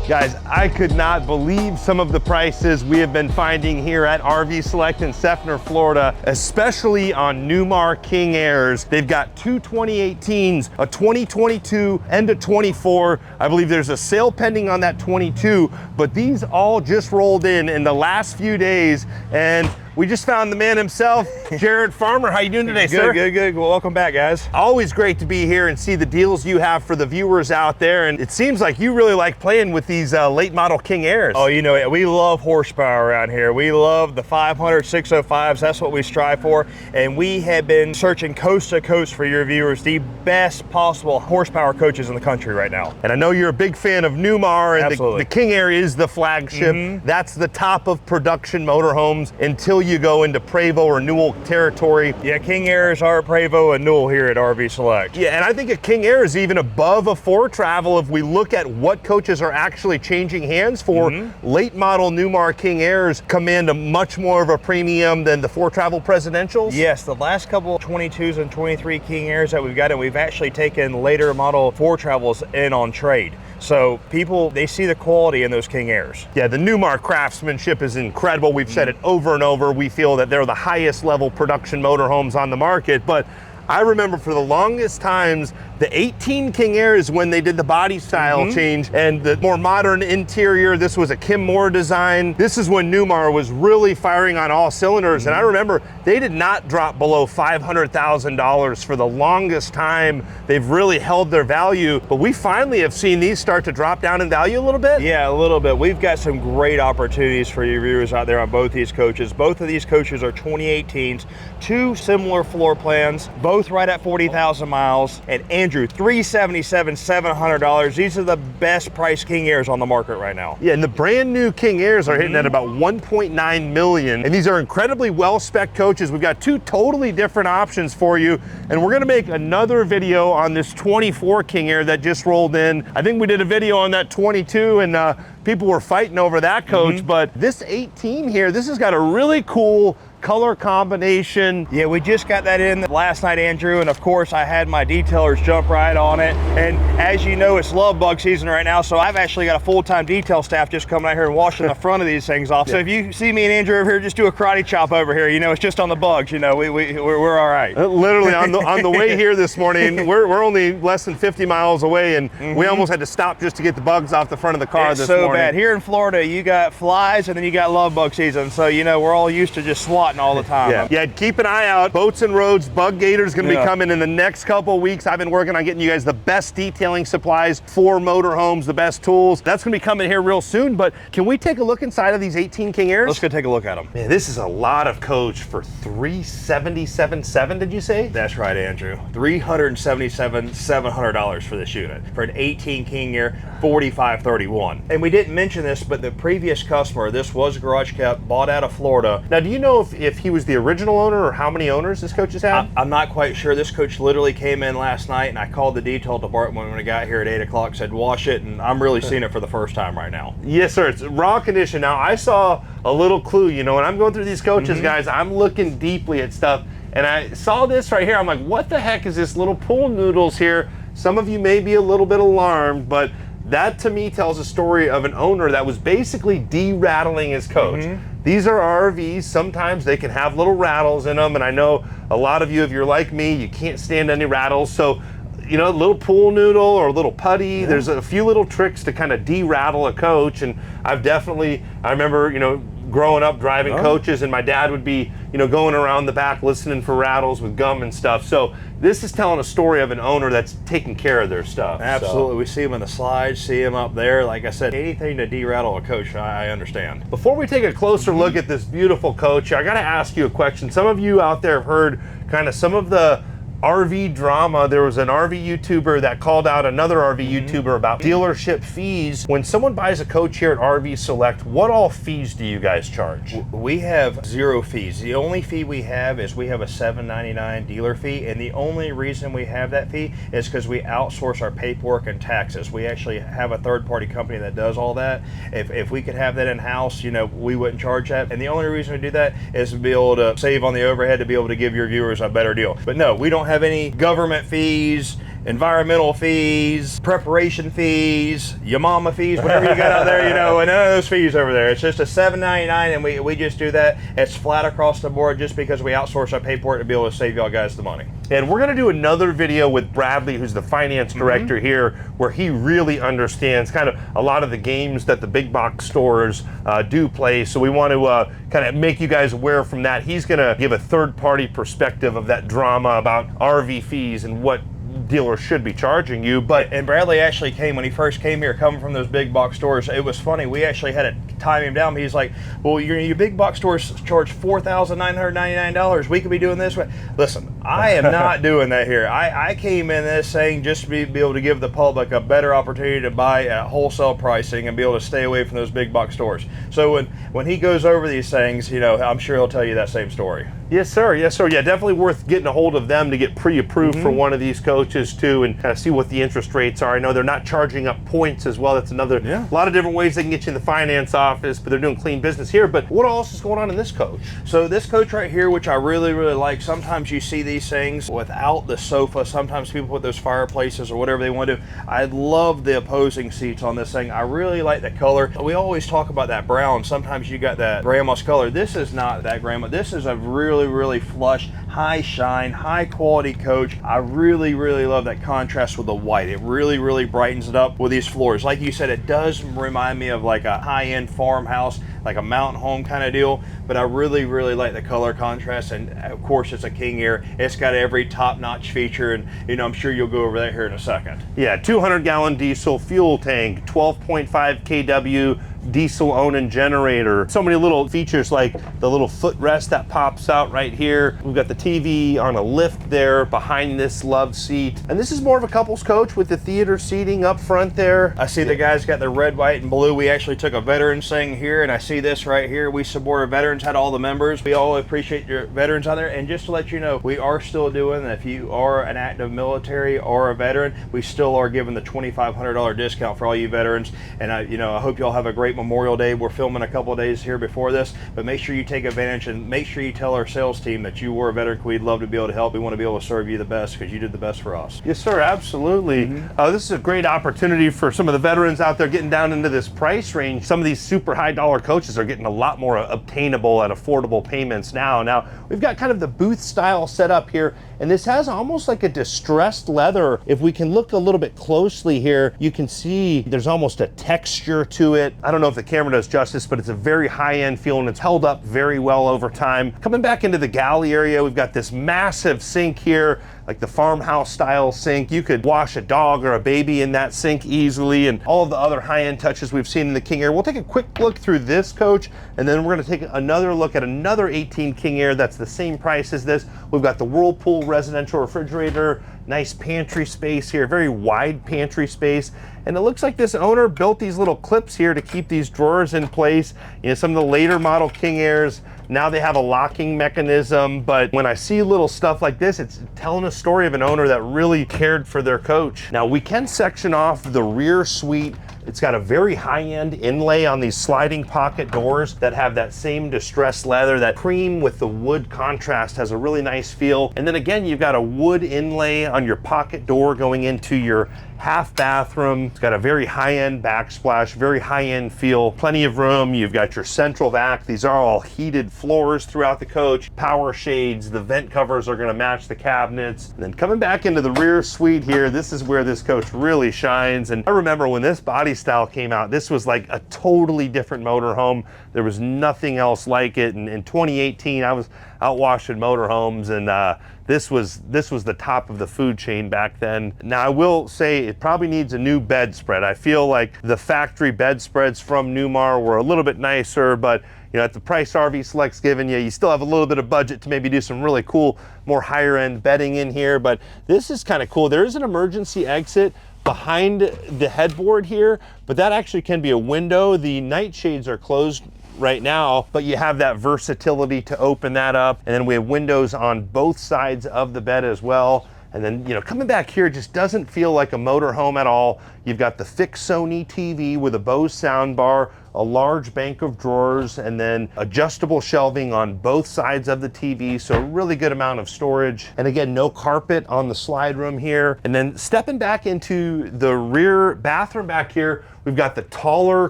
Guys, I could not believe some of the prices we have been finding here at RV Select in Seffner, Florida, especially on Newmar King Airs. They've got two 2018s, a 2022 and a 24. I believe there's a sale pending on that 22, but these all just rolled in the last few days, and we just found the man himself, Jared Farmer. How you doing today, sir? Good. Well, welcome back, guys. Always great to be here and see the deals you have for the viewers out there. And it seems like you really like playing with these late model King Airs. Oh, you know it. We love horsepower around here. We love the 500, 605s. That's what we strive for. And we have been searching coast to coast for your viewers the best possible horsepower coaches in the country right now. And I know you're a big fan of Newmar, and Absolutely. the King Air is the flagship. That's the top of production motorhomes until you go into Prevost or Newell territory. Yeah, King Airs are Prevost and Newell here at RV Select. Yeah, and I think a King Air is even above a 4Travel if we look at what coaches are actually changing hands for. Late model Newmar King Airs command a much more of a premium than the 4Travel Presidentials. Yes, the last couple 22s and 23 King Airs that we've got, and we've actually taken later model 4Travels in on trade. So people, they see the quality in those King Airs. Yeah, the Newmar craftsmanship is incredible. We've said it over and over. We feel that they're the highest level production motorhomes on the market, but I remember for the longest times, the 18 King Airs, when they did the body style change and the more modern interior, this was a Kim Moore design. This is when Newmar was really firing on all cylinders. And I remember they did not drop below $500,000 for the longest time. They've really held their value, but we finally have seen these start to drop down in value a little bit. Yeah, a little bit. We've got some great opportunities for your viewers out there on both these coaches. Both of these coaches are 2018s, two similar floor plans, both right at 40,000 miles. And Andrew, $377,700. $700. These are the best price King Airs on the market right now. Yeah, and the brand new King Airs are hitting at about 1.9 million. And these are incredibly well-spec coaches. We've got two totally different options for you. And we're gonna make another video on this 24 King Air that just rolled in. I think we did a video on that 22 and people were fighting over that coach, but this 18 here, this has got a really cool color combination. Yeah, we just got that in last night, Andrew, and of course I had my detailers jump right on it. And as you know, it's love bug season right now, so I've actually got a full-time detail staff just coming out here and washing the front of these things off. So if you see me and Andrew over here, just do a karate chop over here. You know, it's just on the bugs. You know, we're all right. Literally on the way here this morning, we're only less than 50 miles away, and we almost had to stop just to get the bugs off the front of the car it's this so morning. Bad. Here in Florida, you got flies and then you got love bug season. So, you know, we're all used to just swatting all the time. Yeah, keep an eye out. Boats and Roads Bug Gator is going to be coming in the next couple of weeks. I've been working on getting you guys the best detailing supplies for motorhomes, the best tools. That's going to be coming here real soon, but can we take a look inside of these 18 King Airs? Let's go take a look at them. Man, this is a lot of coach for $377,700, did you say? That's right, Andrew. $377,700 for this unit. For an 18 King Air, $4,531. And we didn't mention this, but the previous customer, this was garage kept, bought out of Florida. Now, do you know if he was the original owner or how many owners this coach has had? I'm not quite sure. This coach literally came in last night and I called the detail department when I got here at 8 o'clock, said wash it, and I'm really seeing it for the first time right now. Yes, sir. It's raw condition. Now, I saw a little clue. You know, when I'm going through these coaches, guys, I'm looking deeply at stuff, and I saw this right here. I'm like, what the heck is this little pool noodles here? Some of you may be a little bit alarmed, but that to me tells a story of an owner that was basically de-rattling his coach. These are RVs. Sometimes they can have little rattles in them, and I know a lot of you, if you're like me, you can't stand any rattles. So, you know, a little pool noodle or a little putty, there's a few little tricks to kind of de-rattle a coach. And I remember, you know, growing up driving coaches, and my dad would be, you know, going around the back listening for rattles with gum and stuff. So this is telling a story of an owner that's taking care of their stuff. Absolutely. We see them in the slides, see them up there. Like I said, anything to de-rattle a coach, I understand. Before we take a closer look at this beautiful coach, I got to ask you a question. Some of you out there have heard kind of some of the RV drama. There was an RV YouTuber that called out another RV YouTuber about dealership fees. When someone buys a coach here at RV Select, what all fees do you guys charge? We have zero fees. The only fee we have is we have a $7.99 dealer fee, and the only reason we have that fee is because we outsource our paperwork and taxes. We actually have a third-party company that does all that. If we could have that in-house, you know, we wouldn't charge that. And the only reason we do that is to be able to save on the overhead, to be able to give your viewers a better deal. But no, we don't have any government fees. environmental fees, preparation fees, your mama fees, whatever you got out there, you know, and none of those fees over there. It's just a $7.99, and we just do that. It's flat across the board just because we outsource our paperwork to be able to save y'all guys the money. And we're going to do another video with Bradley, who's the finance director here, where he really understands kind of a lot of the games that the big box stores do play. So we want to kind of make you guys aware from that. He's going to give a third-party perspective of that drama about RV fees and what dealers should be charging you. But and Bradley actually came when he first came here, coming from those big box stores. It was funny. We actually had to time him down. He's like, "Well, your big box stores charge $4,999. We could be doing this way." Listen, I am not doing that here. I came in this saying just to be able to give the public a better opportunity to buy at wholesale pricing and be able to stay away from those big box stores. So when he goes over these things, you know, I'm sure he'll tell you that same story. Yes, sir. Yes, sir. Yeah, definitely worth getting a hold of them to get pre-approved for one of these coaches too, and kind of see what the interest rates are. I know they're not charging up points as well. That's another a lot of different ways they can get you in the finance office, but they're doing clean business here. But what else is going on in this coach? So this coach right here, which I really, really like, sometimes you see these things without the sofa. Sometimes people put those fireplaces or whatever they want to do. I love the opposing seats on this thing. I really like the color. We always talk about that brown. Sometimes you got that grandma's color. This is not that grandma. This is a really flush, high shine, high quality coach. I really love that contrast with the white. It really brightens it up with these floors. Like you said, it does remind me of like a high-end farmhouse, like a mountain home kind of deal, but I really like the color contrast. And of course, it's a King Air. It's got every top-notch feature, and you know, I'm sure you'll go over that here in a second. Yeah, 200-gallon diesel fuel tank, 12.5 kW diesel own generator. So many little features, like the little footrest that pops out right here. We've got the TV on a lift there behind this love seat. And this is more of a couples coach with the theater seating up front there. I see the guys got the red, white, and blue. We actually took a veterans thing here, and I see this right here. We support our veterans, had all the members. We all appreciate your veterans out there. And just to let you know, we are still doing, if you are an active military or a veteran, we still are giving the $2,500 discount for all you veterans. And I hope y'all have a great Memorial Day. We're filming a couple of days here before this, but make sure you take advantage and make sure you tell our sales team that you were a veteran. We'd love to be able to help. We want to be able to serve you the best because you did the best for us. Yes, sir, absolutely. This is a great opportunity for some of the veterans out there getting down into this price range. Some of these super high dollar coaches are getting a lot more obtainable at affordable payments now. Now, we've got kind of the booth style set up here, and this has almost like a distressed leather. If we can look a little bit closely here, you can see there's almost a texture to it. I don't know if the camera does justice, but it's a very high-end feel, and it's held up very well over time. Coming back into the galley area, we've got this massive sink here, like the farmhouse style sink. You could wash a dog or a baby in that sink easily, and all of the other high-end touches we've seen in the King Air. We'll take a quick look through this coach, and then we're going to take another look at another 18 King Air that's the same price as this. We've got the Whirlpool residential refrigerator, nice pantry space here, very wide pantry space. And it looks like this owner built these little clips here to keep these drawers in place. You know, some of the later model King Airs, now they have a locking mechanism, but when I see little stuff like this, it's telling a story of an owner that really cared for their coach. Now, we can section off the rear suite. It's got a very high-end inlay on these sliding pocket doors that have that same distressed leather. That cream with the wood contrast has a really nice feel. And then again, you've got a wood inlay on your pocket door going into your half bathroom. It's got a very high-end backsplash, very high-end feel, plenty of room. You've got your central vac. These are all heated floors throughout the coach, power shades, the vent covers are going to match the cabinets. And then coming back into the rear suite here, this is where this coach really shines. And I remember when this body style came out, this was like a totally different motorhome. There was nothing else like it. And in 2018, I was out washing motorhomes, and this was the top of the food chain back then. Now, I will say it probably needs a new bedspread. I feel like the factory bedspreads from Newmar were a little bit nicer, but you know, at the price RV Select's giving you, you still have a little bit of budget to maybe do some really cool, more higher end bedding in here. But this is kind of cool. There is an emergency exit behind the headboard here, but that actually can be a window. The nightshades are closed right now, but you have that versatility to open that up. And then we have windows on both sides of the bed as well. And then, you know, coming back here just doesn't feel like a motorhome at all. You've got the fixed Sony TV with a Bose soundbar, a large bank of drawers, and then adjustable shelving on both sides of the TV, so a really good amount of storage. And again, no carpet on the slide room here. And then stepping back into the rear bathroom back here, we've got the taller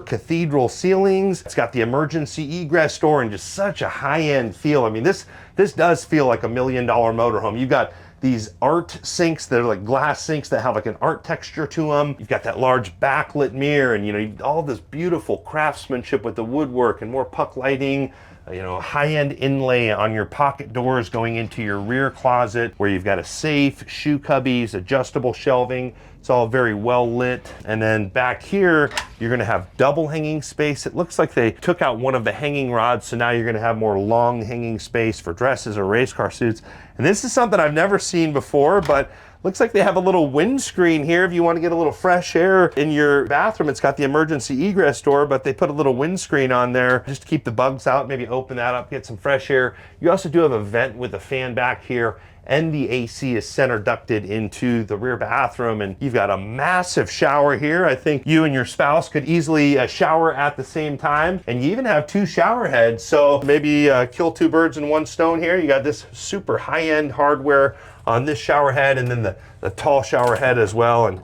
cathedral ceilings. It's got the emergency egress door and just such a high-end feel. I mean, this does feel like $1 million motorhome. You've got these art sinks that are like glass sinks that have like an art texture to them. You've got that large backlit mirror, and you know, all this beautiful craftsmanship with the woodwork and more puck lighting. You know, high-end inlay on your pocket doors going into your rear closet, where you've got a safe, shoe cubbies, adjustable shelving. It's all very well lit. And then back here, you're gonna have double hanging space. It looks like they took out one of the hanging rods, so now you're gonna have more long hanging space for dresses or race car suits. And this is something I've never seen before, but looks like they have a little windscreen here if you want to get a little fresh air in your bathroom. It's got the emergency egress door, but they put a little windscreen on there just to keep the bugs out. Maybe open that up, get some fresh air. You also do have a vent with a fan back here, and the AC is center ducted into the rear bathroom, and you've got a massive shower here. I think you and your spouse could easily shower at the same time, and you even have 2 shower heads, so maybe kill 2 birds in 1 stone here. You got this super high-end hardware on this shower head, and then the tall shower head as well, and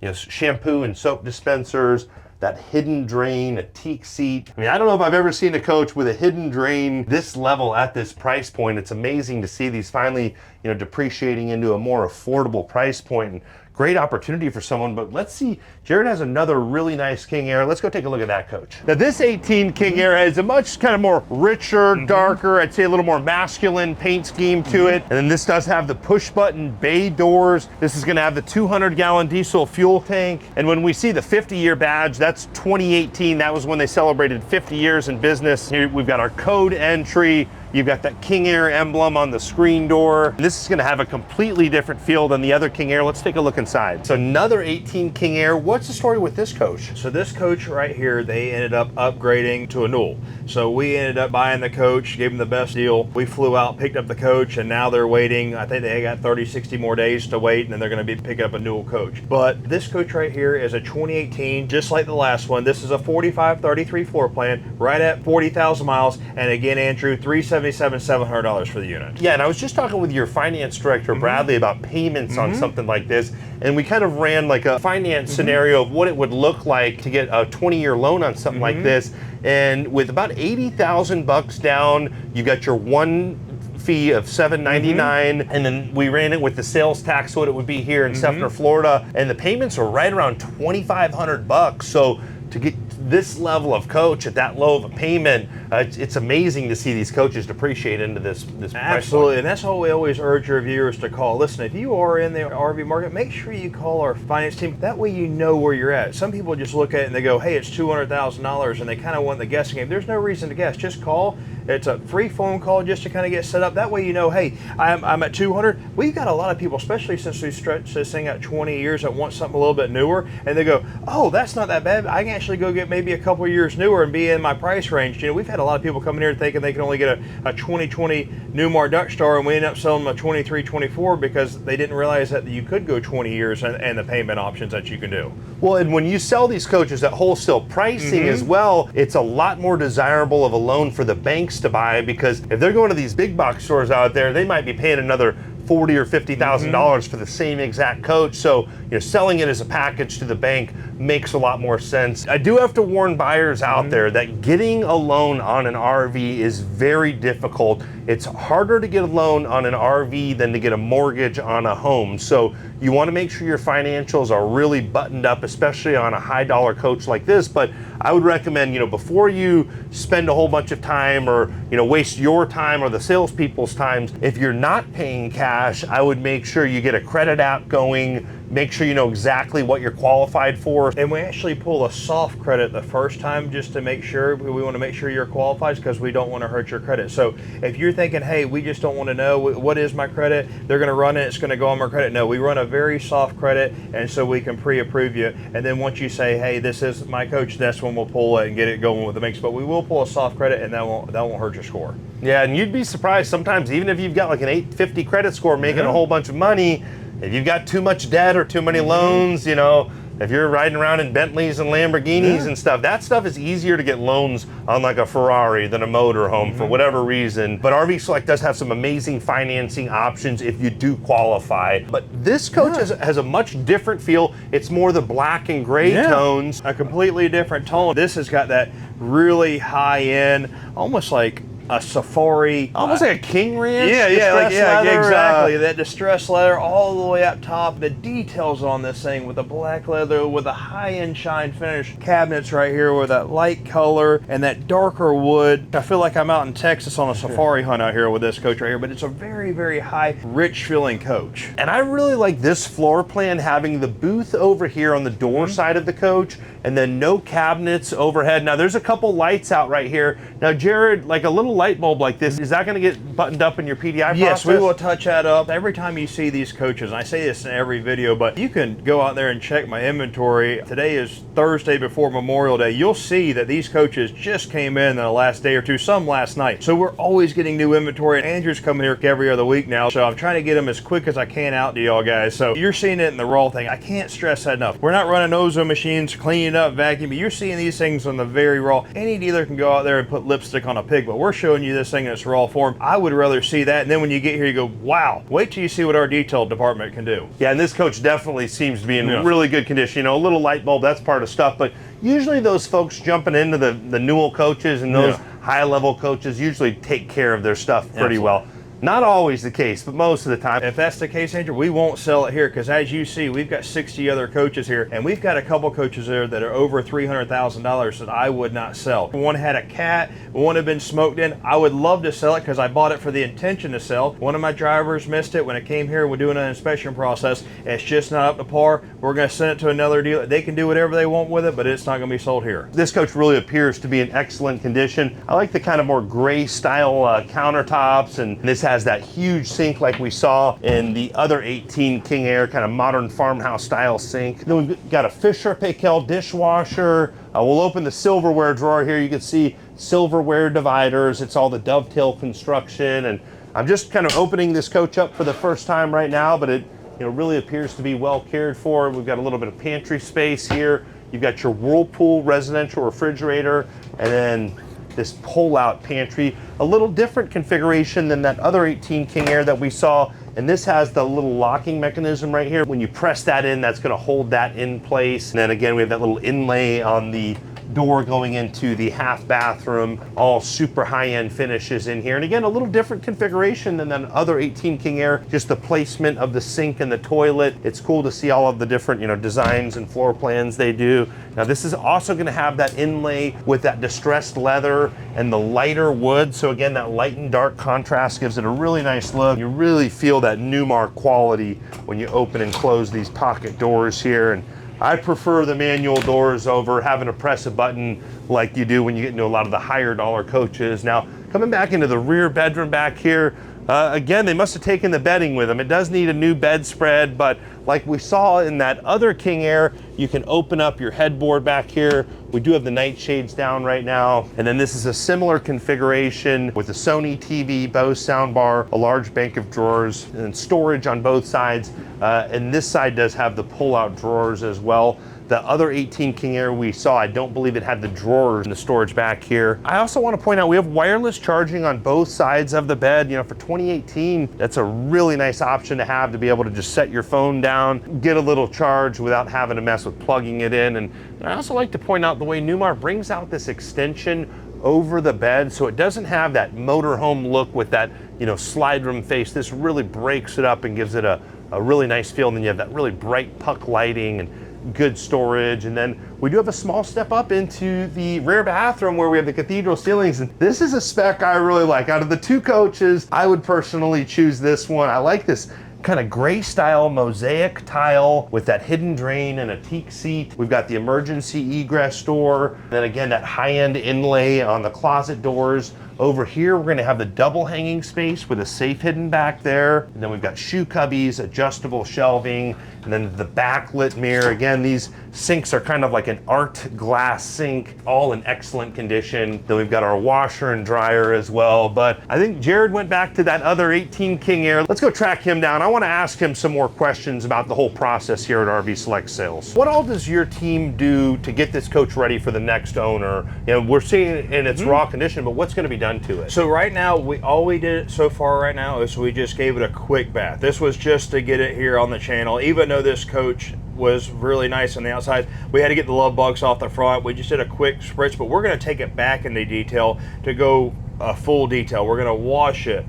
you know, shampoo and soap dispensers, that hidden drain, a teak seat. I mean, I don't know if I've ever seen a coach with a hidden drain this level at this price point. It's amazing to see these finally, you know, depreciating into a more affordable price point, and great opportunity for someone. But let's see, Jared has another really nice King Aire. Let's go take a look at that, coach. Now this 18 King Aire has a much kind of more richer, darker, I'd say a little more masculine paint scheme to it. And then this does have the push button bay doors. This is gonna have the 200-gallon diesel fuel tank. And when we see the 50-year badge, that's 2018. That was when they celebrated 50 years in business. Here we've got our code entry. You've got that King Aire emblem on the screen door. This is gonna have a completely different feel than the other King Aire. Let's take a look inside. So another 18 King Aire. What's the story with this coach? So this coach right here, they ended up upgrading to a Newell. So we ended up buying the coach, gave them the best deal. We flew out, picked up the coach, and now they're waiting. I think they got 30, 60 more days to wait, and then they're gonna be picking up a Newell coach. But this coach right here is a 2018, just like the last one. This is a 4533 floor plan, right at 40,000 miles. And again, Andrew, $700 for the unit. Yeah, and I was just talking with your finance director, Bradley, about payments on something like this. And we kind of ran like a finance scenario of what it would look like to get a 20-year loan on something like this. And with about 80,000 bucks down, you got your one fee of $799, and then we ran it with the sales tax, what it would be here in Sefner, Florida, and the payments are right around 2,500 bucks. So to get this level of coach at that low of a payment, it's amazing to see these coaches depreciate into this Absolutely, and that's why we always urge our viewers to call. Listen, if you are in the RV market, make sure you call our finance team. That way you know where you're at. Some people just look at it and they go, hey, it's $200,000, and they kind of want the guessing game. There's no reason to guess. Just call. It's a free phone call just to kind of get set up. That way you know, hey, I'm at 200. We've got a lot of people, especially since we stretched this thing out 20 years, that want something a little bit newer, and they go, oh, that's not that bad. I can actually go get maybe a couple years newer and be in my price range. You know, we've had a lot of people coming here thinking they can only get a 2020 Newmar Dutch Star, and we end up selling them a 23, 24 because they didn't realize that you could go 20 years and the payment options that you can do. Well, and when you sell these coaches at wholesale pricing as well, it's a lot more desirable of a loan for the banks to buy, because if they're going to these big box stores out there, they might be paying another $40,000 or $50,000 for the same exact coach. So, you know, selling it as a package to the bank makes a lot more sense. I do have to warn buyers out there that getting a loan on an RV is very difficult. It's harder to get a loan on an RV than to get a mortgage on a home. So you want to make sure your financials are really buttoned up, especially on a high dollar coach like this. But I would recommend, you know, before you spend a whole bunch of time or, you know, waste your time or the salespeople's time, if you're not paying cash, I would make sure you get a credit app going, make sure you know exactly what you're qualified for. And we actually pull a soft credit the first time just to make sure. We want to make sure you're qualified because we don't want to hurt your credit. So if you're thinking, hey, we just don't want to know what is my credit, they're going to run it, it's going to go on my credit. No, we run a very soft credit, and so we can pre-approve you. And then once you say, hey, this is my coach, that's when we'll pull it and get it going with the mix. But we will pull a soft credit, and that won't hurt your score. Yeah, and you'd be surprised sometimes, even if you've got like an 850 credit score making a whole bunch of money, if you've got too much debt or too many loans, you know, if you're riding around in Bentleys and Lamborghinis and stuff, that stuff is easier to get loans on like a Ferrari than a motorhome for whatever reason. But RV Select does have some amazing financing options if you do qualify. But this coach has a much different feel. It's more the black and gray tones. A completely different tone. This has got that really high end, almost like a safari, almost like a King Ranch. Exactly. That distressed leather all the way up top. The details on this thing with the black leather, with a high-end shine finish, cabinets right here with that light color and that darker wood. I feel like I'm out in Texas on a safari hunt out here with this coach right here, but it's a very, very high, rich feeling coach. And I really like this floor plan, having the booth over here on the door side of the coach, and then no cabinets overhead. Now there's a couple lights out right here. Now Jared, like a little light bulb like this, is that going to get buttoned up in your PDI process? Yes, we will touch that up. Every time you see these coaches, and I say this in every video, but you can go out there and check my inventory. Today is Thursday before Memorial Day. You'll see that these coaches just came in the last day or two, some last night. So we're always getting new inventory. Andrew's coming here every other week now, so I'm trying to get them as quick as I can out to y'all guys. So you're seeing it in the raw thing. I can't stress that enough. We're not running ozone machines, cleaning up, vacuuming. You're seeing these things on the very raw. Any dealer can go out there and put lipstick on a pig, but we're showing you this thing in its raw form. I would rather see that, and then when you get here you go, wow, wait till you see what our detail department can do. Yeah, and this coach definitely seems to be in really good condition. You know, a little light bulb, that's part of stuff, but usually those folks jumping into the Newell coaches and those high level coaches usually take care of their stuff pretty well. Not always the case, but most of the time. If that's the case, Andrew, we won't sell it here because, as you see, we've got 60 other coaches here, and we've got a couple coaches there that are over $300,000 that I would not sell. One had a cat, one had been smoked in. I would love to sell it because I bought it for the intention to sell. One of my drivers missed it when it came here. We're doing an inspection process. It's just not up to par. We're going to send it to another dealer. They can do whatever they want with it, but it's not going to be sold here. This coach really appears to be in excellent condition. I like the kind of more gray style countertops, and this has that huge sink like we saw in the other 18 King Air, kind of modern farmhouse style sink. Then we've got a Fisher Paykel dishwasher. We'll open the silverware drawer here. You can see silverware dividers. It's all the dovetail construction, and I'm just kind of opening this coach up for the first time right now, but it really appears to be well cared for. We've got a little bit of pantry space here. You've got your Whirlpool residential refrigerator, and then this pull-out pantry, a little different configuration than that other 18 King Air that we saw. And this has the little locking mechanism right here. When you press that in, that's gonna hold that in place. And then again, we have that little inlay on the door going into the half bathroom, all super high-end finishes in here. And again, a little different configuration than that other 18 King Air, just the placement of the sink and the toilet. It's cool to see all of the different designs and floor plans they do. Now this is also going to have that inlay with that distressed leather and the lighter wood. So again, that light and dark contrast gives it a really nice look. You really feel that Newmar quality when you open and close these pocket doors here. And I prefer the manual doors over having to press a button like you do when you get into a lot of the higher dollar coaches. Now, coming back into the rear bedroom back here, again, they must have taken the bedding with them. It does need a new bedspread, but like we saw in that other King Air, you can open up your headboard back here. We do have the nightshades down right now. And then this is a similar configuration with the Sony TV, Bose soundbar, a large bank of drawers, and storage on both sides. And this side does have the pull-out drawers as well. The other 18 King Air we saw, I don't believe it had the drawers in the storage back here. I also want to point out we have wireless charging on both sides of the bed. For 2018, that's a really nice option to have, to be able to just set your phone down, get a little charge without having to mess with plugging it in. And I also like to point out the way Newmar brings out this extension over the bed, so it doesn't have that motorhome look with that slide room face. This really breaks it up and gives it a really nice feel. And then you have that really bright puck lighting and good storage. And then we do have a small step up into the rear bathroom where we have the cathedral ceilings. And this is a spec I really like. Out of the two coaches, I would personally choose this one. I like this kind of gray style mosaic tile with that hidden drain and a teak seat. We've got the emergency egress door. Then again, that high-end inlay on the closet doors. Over here, we're gonna have the double hanging space with a safe hidden back there. And then we've got shoe cubbies, adjustable shelving, and then the backlit mirror. Again, these sinks are kind of like an art glass sink, all in excellent condition. Then we've got our washer and dryer as well. But I think Jared went back to that other 18 King Air. Let's go track him down. I wanna ask him some more questions about the whole process here at RV Select Sales. What all does your team do to get this coach ready for the next owner? You know, we're seeing it in its raw condition, but what's gonna be done to it? So right now, all we did so far right now is we just gave it a quick bath. This was just to get it here on the channel. Even though this coach was really nice on the outside, we had to get the love bugs off the front. We just did a quick spritz, but we're gonna take it back into detail to go full detail. We're gonna wash it,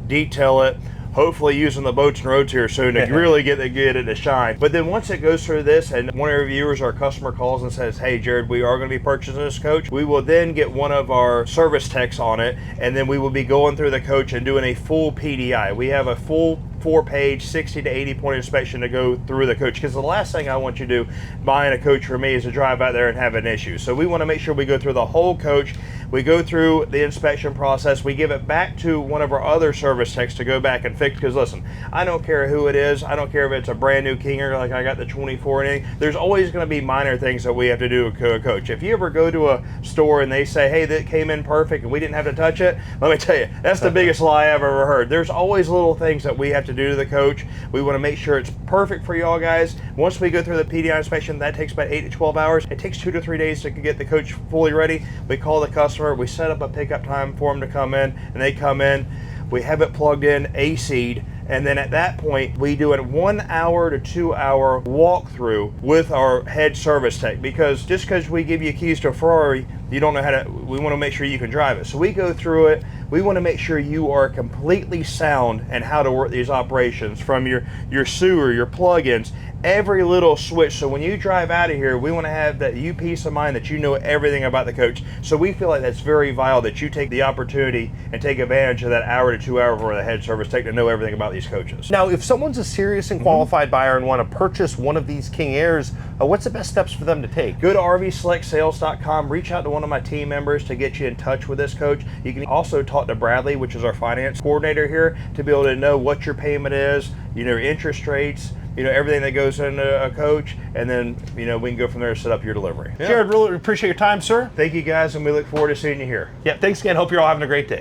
detail it, hopefully using the boats and roads here soon to really get it to shine. But then once it goes through this and one of our viewers or customer calls and says, hey Jared, we are going to be purchasing this coach, we will then get one of our service techs on it, and then we will be going through the coach and doing a full PDI. We have a full 4-page, 60 to 80 point inspection to go through the coach, because the last thing I want you to do buying a coach for me is to drive out there and have an issue. So we want to make sure we go through the whole coach. We go through the inspection process. We give it back to one of our other service techs to go back and fix, because listen, I don't care who it is. I don't care if it's a brand new King Air like I got the 24 inch. There's always going to be minor things that we have to do to a coach. If you ever go to a store and they say, hey, that came in perfect and we didn't have to touch it, let me tell you, that's the biggest lie I've ever heard. There's always little things that we have to do to the coach. We want to make sure it's perfect for y'all guys. Once we go through the PDI inspection, that takes about 8 to 12 hours. It takes 2 to 3 days to get the coach fully ready. We call the customer, we set up a pickup time for them to come in, and they come in, we have it plugged in, AC'd, and then at that point, we do a 1 hour to 2 hour walkthrough with our head service tech, because just because we give you keys to a Ferrari, you don't know how to, we want to make sure you can drive it. So we go through it. We want to make sure you are completely sound in how to work these operations, from your sewer, your plugins, every little switch. So when you drive out of here, we want to have that peace of mind that you know everything about the coach. So we feel like that's very vital that you take the opportunity and take advantage of that 1 hour to 2 hour for the head service tech to know everything about these coaches. Now, if someone's a serious and qualified buyer and want to purchase one of these King Airs, what's the best steps for them to take? Go to rvselectsales.com, reach out to one of my team members to get you in touch with this coach. You can also talk to Bradley, which is our finance coordinator here, to be able to know what your payment is, you know, interest rates, you know, everything that goes into a coach, and then, you know, we can go from there and set up your delivery. Jared, really appreciate your time, sir. Thank you guys, and we look forward to seeing you here. Yeah, thanks again. Hope you're all having a great day.